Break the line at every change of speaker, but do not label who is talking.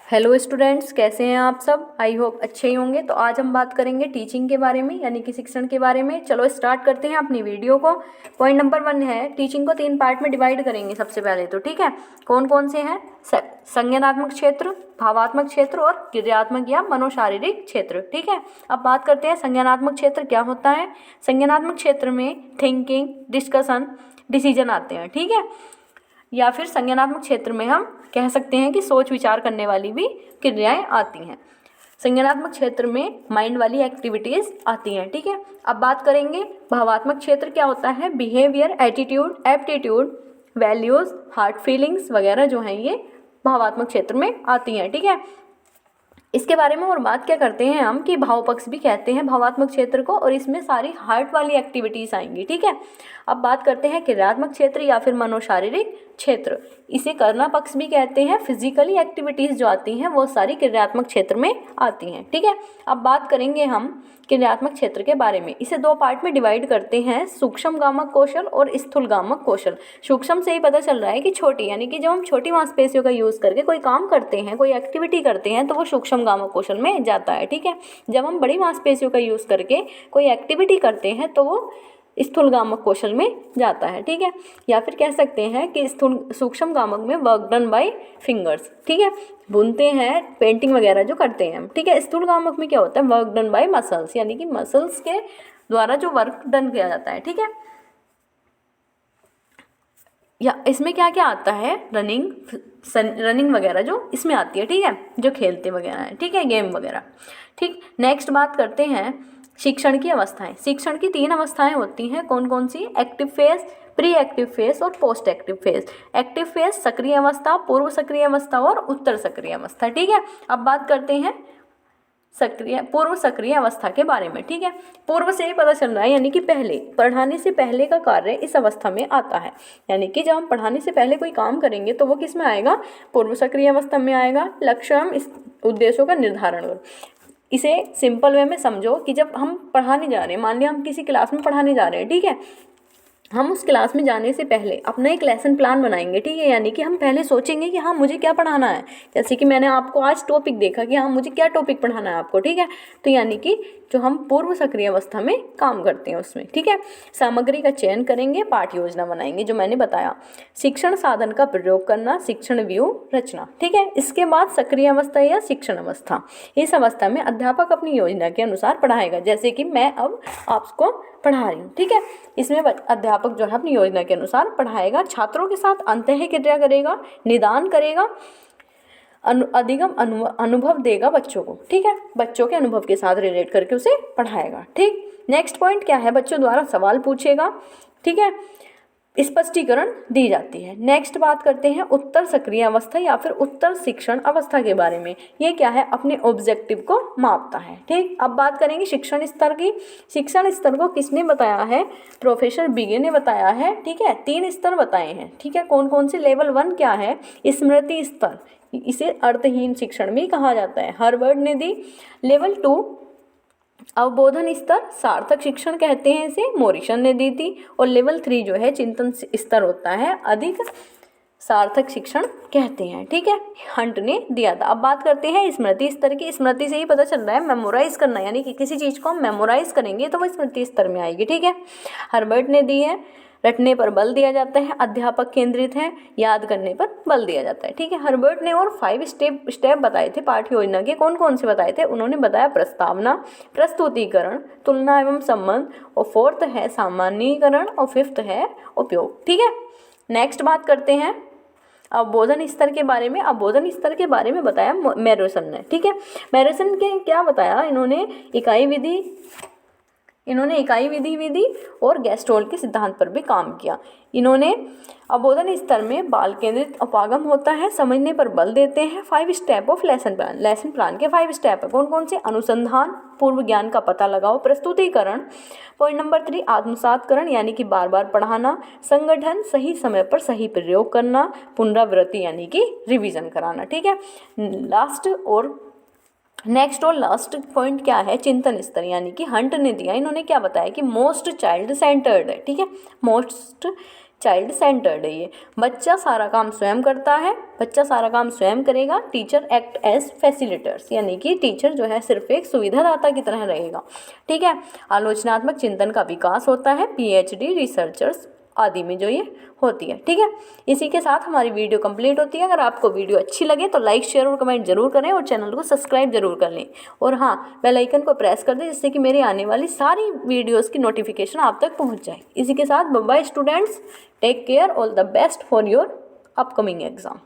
Hello students, कैसे हैं आप सब। आई होप अच्छे ही होंगे। तो आज हम बात करेंगे टीचिंग के बारे में, यानी कि शिक्षण के बारे में। चलो स्टार्ट करते हैं अपनी वीडियो को। पॉइंट नंबर 1 है, टीचिंग को 3 पार्ट में डिवाइड करेंगे सबसे पहले तो। ठीक है, कौन कौन से हैं? संज्ञानात्मक क्षेत्र, भावात्मक क्षेत्र और क्रियात्मक या मनोशारीरिक क्षेत्र। ठीक है, अब बात करते हैं संज्ञानात्मक क्षेत्र क्या होता है। संज्ञानात्मक क्षेत्र में थिंकिंग, डिस्कशन, डिसीजन आते हैं। ठीक है, या फिर संज्ञानात्मक क्षेत्र में हम कह सकते हैं कि सोच विचार करने वाली भी क्रियाएं आती हैं। संज्ञानात्मक क्षेत्र में माइंड वाली एक्टिविटीज़ आती हैं। ठीक है, अब बात करेंगे भावात्मक क्षेत्र क्या होता है। Behaviour, attitude, aptitude, values, heart feelings वगैरह जो हैं ये भावात्मक क्षेत्र में आती हैं। ठीक है, इसके बारे में और बात क्या करते हैं हम कि भाव पक्ष भी कहते हैं भावात्मक क्षेत्र को, और इसमें सारी हार्ट वाली एक्टिविटीज़ आएंगी। ठीक है, अब बात करते हैं क्रियात्मक क्षेत्र या फिर मनोशारीरिक क्षेत्र। इसे करना पक्ष भी कहते हैं। फिजिकली एक्टिविटीज़ जो आती हैं वो सारी क्रियात्मक क्षेत्र में आती हैं। ठीक है, अब बात करेंगे हम क्रियात्मक क्षेत्र के बारे में। इसे 2 पार्ट में डिवाइड करते हैं, सूक्ष्म गामक कौशल और स्थूल गामक कौशल। सूक्ष्म से ही पता चल रहा है कि छोटी, यानी कि जब हम छोटी मांसपेशियों का यूज़ करके कोई काम करते हैं, कोई एक्टिविटी करते हैं, तो वो सूक्ष्म गामक कौशल में जाता है। ठीक है, जब हम बड़ी मांसपेशियों का यूज़ करके कोई एक्टिविटी करते हैं तो वो स्थूल गामक कौशल में जाता है। ठीक है, या फिर कह सकते हैं कि सूक्ष्म गामक में वर्क डन बाय फिंगर्स। ठीक है, बुनते हैं, पेंटिंग वगैरह जो करते हैं हम। ठीक है, स्थूल गामक में क्या होता है, वर्क डन बाय मसल्स, यानी कि मसल्स के द्वारा जो वर्क डन किया जाता है। ठीक है, या इसमें क्या क्या आता है, रनिंग वगैरह जो इसमें आती है। ठीक है, जो खेलते वगैरह है। ठीक है, गेम वगैरह। ठीक, नेक्स्ट बात करते हैं शिक्षण की अवस्थाएं। शिक्षण की 3 अवस्थाएं होती हैं। कौन कौन सी? Active phase, pre active phase और post active phase. Active phase सक्रिय अवस्था, पूर्व सक्रिय अवस्था और उत्तर सक्रिय अवस्था। ठीक है, अब बात करते हैं पूर्व सक्रिय अवस्था के बारे में। ठीक है, पूर्व से ही पता चल रहा है, यानी कि पहले, पढ़ाने से पहले का कार्य इस अवस्था में आता है। यानी कि जब हम पढ़ाने से पहले कोई काम करेंगे तो वो किस में आएगा? पूर्व सक्रिय अवस्था में आएगा। लक्ष्य एवं इस उद्देश्यों का निर्धारण करो। इसे सिंपल वे में समझो कि जब हम पढ़ाने जा रहे हैं, मान लिया हम किसी क्लास में पढ़ाने जा रहे हैं। ठीक है, हम उस क्लास में जाने से पहले अपना एक लेसन प्लान बनाएंगे। ठीक है, यानी कि हम पहले सोचेंगे कि हाँ मुझे क्या पढ़ाना है। जैसे कि मैंने आपको आज टॉपिक देखा कि हाँ मुझे क्या टॉपिक पढ़ाना है आपको। ठीक है, तो यानी कि जो हम पूर्व सक्रिय अवस्था में काम करते हैं उसमें। ठीक है, सामग्री का चयन करेंगे, पाठ योजना बनाएंगे जो मैंने बताया, शिक्षण साधन का प्रयोग करना, शिक्षण व्यू रचना। ठीक है, इसके बाद सक्रिय अवस्था या शिक्षण अवस्था। इस अवस्था में अध्यापक अपनी योजना के अनुसार पढ़ाएगा, जैसे कि मैं अब आपको पढ़ा रही हूँ। ठीक है, इसमें अध्यापक जो है अपनी योजना के अनुसार पढ़ाएगा, छात्रों के साथ अंतःक्रिया करेगा, निदान करेगा, अधिगम अनुभव देगा बच्चों को। ठीक है, बच्चों के अनुभव के साथ रिलेट करके उसे पढ़ाएगा। ठीक, नेक्स्ट पॉइंट क्या है, बच्चों द्वारा सवाल पूछेगा। ठीक है, स्पष्टीकरण दी जाती है। नेक्स्ट बात करते हैं उत्तर सक्रिय अवस्था या फिर उत्तर शिक्षण अवस्था के बारे में। ये क्या है, अपने ऑब्जेक्टिव को मापता है। ठीक, अब बात करेंगे शिक्षण स्तर की। शिक्षण स्तर को किसने बताया है? प्रोफेसर बिगे ने बताया है। ठीक है, 3 स्तर बताए हैं। ठीक है, कौन कौन से? लेवल 1 क्या है? स्मृति स्तर, इसे अर्थहीन शिक्षण भी कहा जाता है, हार्वर्ड ने दी। लेवल 2 अवबोधन स्तर, सार्थक शिक्षण कहते हैं इसे, मॉरिसन ने दी थी। और लेवल 3 जो है चिंतन स्तर होता है, अधिक सार्थक शिक्षण कहते हैं। ठीक है, हंट ने दिया था। अब बात करते हैं स्मृति स्तर की। स्मृति से ही पता चल रहा है मेमोराइज करना, यानी कि किसी चीज़ को हम मेमोराइज करेंगे तो वो स्मृति स्तर में आएगी। ठीक है, हार्वर्ड ने दी है। रटने पर बल दिया जाता है, अध्यापक केंद्रित है, याद करने पर बल दिया जाता है। ठीक है, हर्बर्ट ने और 5 स्टेप बताए थे पाठ्य योजना के। कौन कौन से बताए थे? उन्होंने बताया प्रस्तावना, प्रस्तुतिकरण, तुलना एवं संबंध, और 4th है सामान्यीकरण, और 5th है उपयोग। ठीक है, नेक्स्ट बात करते हैं अवबोधन स्तर के बारे में। अवबोधन स्तर के बारे में बताया मैरोसन ने। ठीक है, मैरोसन के क्या बताया इन्होंने? इकाई विधि और गेस्टोल्ट के सिद्धांत पर भी काम किया। इन्होंने अवबोधन स्तर में बाल केंद्रित अपागम होता है, समझने पर बल देते हैं। 5 स्टेप ऑफ लेसन प्लान के 5 स्टेप है। कौन कौन से? अनुसंधान, पूर्व ज्ञान का पता लगाओ, प्रस्तुतिकरण, पॉइंट नंबर 3 आत्मसातकरण, यानी कि बार बार पढ़ाना, संगठन, सही समय पर सही प्रयोग करना, पुनरावृत्ति यानी कि रिवीजन कराना। ठीक है, नेक्स्ट और लास्ट पॉइंट क्या है? चिंतन स्तर, यानी कि हंट ने दिया। इन्होंने क्या बताया कि मोस्ट चाइल्ड सेंटर्ड है। ठीक है, मोस्ट चाइल्ड सेंटर्ड है ये। बच्चा सारा काम स्वयं करता है, बच्चा सारा काम स्वयं करेगा। टीचर एक्ट एज फैसिलिटेटर्स, यानी कि टीचर जो है सिर्फ एक सुविधादाता की तरह रहेगा। ठीक है। आलोचनात्मक चिंतन का विकास होता है पीएचडी रिसर्चर्स आदि में जो ये होती है। ठीक है। इसी के साथ हमारी वीडियो कंप्लीट होती है। अगर आपको वीडियो अच्छी लगे तो लाइक शेयर और कमेंट जरूर करें और चैनल को सब्सक्राइब जरूर कर लें। और हाँ, बेल आइकन को प्रेस कर दें जिससे कि मेरी आने वाली सारी वीडियोस की नोटिफिकेशन आप तक पहुंच जाए। इसी के साथ bye bye students, take care, all the best for your upcoming exam.